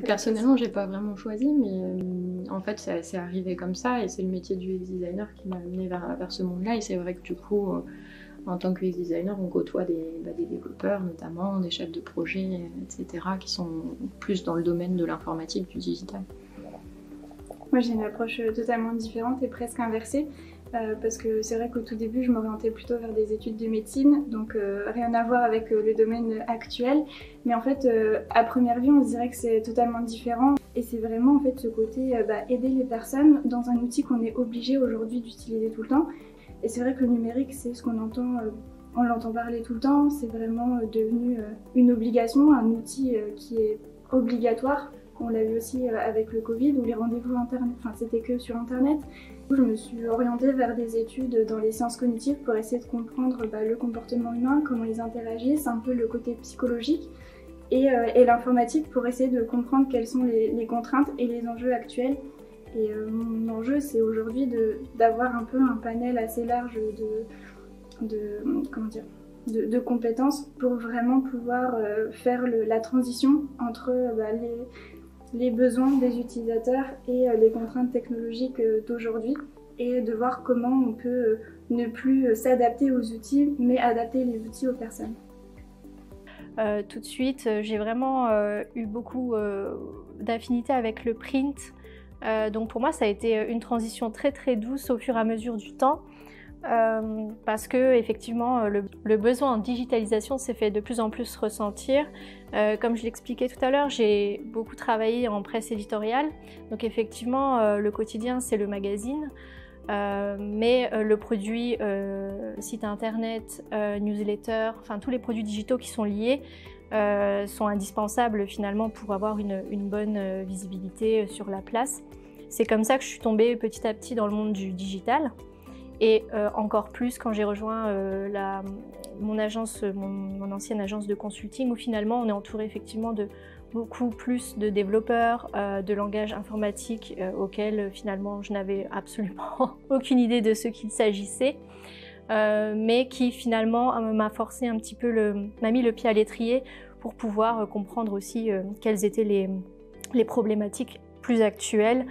Personnellement, j'ai pas vraiment choisi, mais en fait, c'est arrivé comme ça et c'est le métier du UX designer qui m'a amené vers ce monde-là. Et c'est vrai que du coup, en tant que UX designer, on côtoie des développeurs notamment, des chefs de projet, etc., qui sont plus dans le domaine de l'informatique, du digital. Moi, j'ai une approche totalement différente et presque inversée. Parce que c'est vrai qu'au tout début, je m'orientais plutôt vers des études de médecine, donc rien à voir avec le domaine actuel. Mais en fait, à première vue, on se dirait que c'est totalement différent. Et c'est vraiment en fait ce côté aider les personnes dans un outil qu'on est obligé aujourd'hui d'utiliser tout le temps. Et c'est vrai que le numérique, c'est ce qu'on entend, on l'entend parler tout le temps. C'est vraiment devenu une obligation, un outil qui est obligatoire. On l'a vu aussi avec le Covid où les rendez-vous internet, enfin c'était que sur internet. Je me suis orientée vers des études dans les sciences cognitives pour essayer de comprendre le comportement humain, comment ils interagissent, un peu le côté psychologique et l'informatique pour essayer de comprendre quelles sont les contraintes et les enjeux actuels. Et mon enjeu c'est aujourd'hui d'avoir un peu un panel assez large de compétences pour vraiment pouvoir faire la transition entre les besoins des utilisateurs et les contraintes technologiques d'aujourd'hui et de voir comment on peut ne plus s'adapter aux outils mais adapter les outils aux personnes. Tout de suite, j'ai vraiment eu beaucoup d'affinité avec le print. Donc pour moi, ça a été une transition très très douce au fur et à mesure du temps. Parce que effectivement le besoin en digitalisation s'est fait de plus en plus ressentir. Comme je l'expliquais tout à l'heure, j'ai beaucoup travaillé en presse éditoriale, donc effectivement le quotidien c'est le magazine, mais le produit site internet, newsletter, enfin tous les produits digitaux qui sont liés sont indispensables finalement pour avoir une bonne visibilité sur la place. C'est comme ça que je suis tombée petit à petit dans le monde du digital. Et encore plus quand j'ai rejoint mon ancienne agence de consulting où finalement on est entouré effectivement de beaucoup plus de développeurs, de langage informatique auxquels finalement je n'avais absolument aucune idée de ce qu'il s'agissait, mais qui finalement m'a forcé un petit peu, m'a mis le pied à l'étrier pour pouvoir comprendre aussi quelles étaient les problématiques plus actuelles.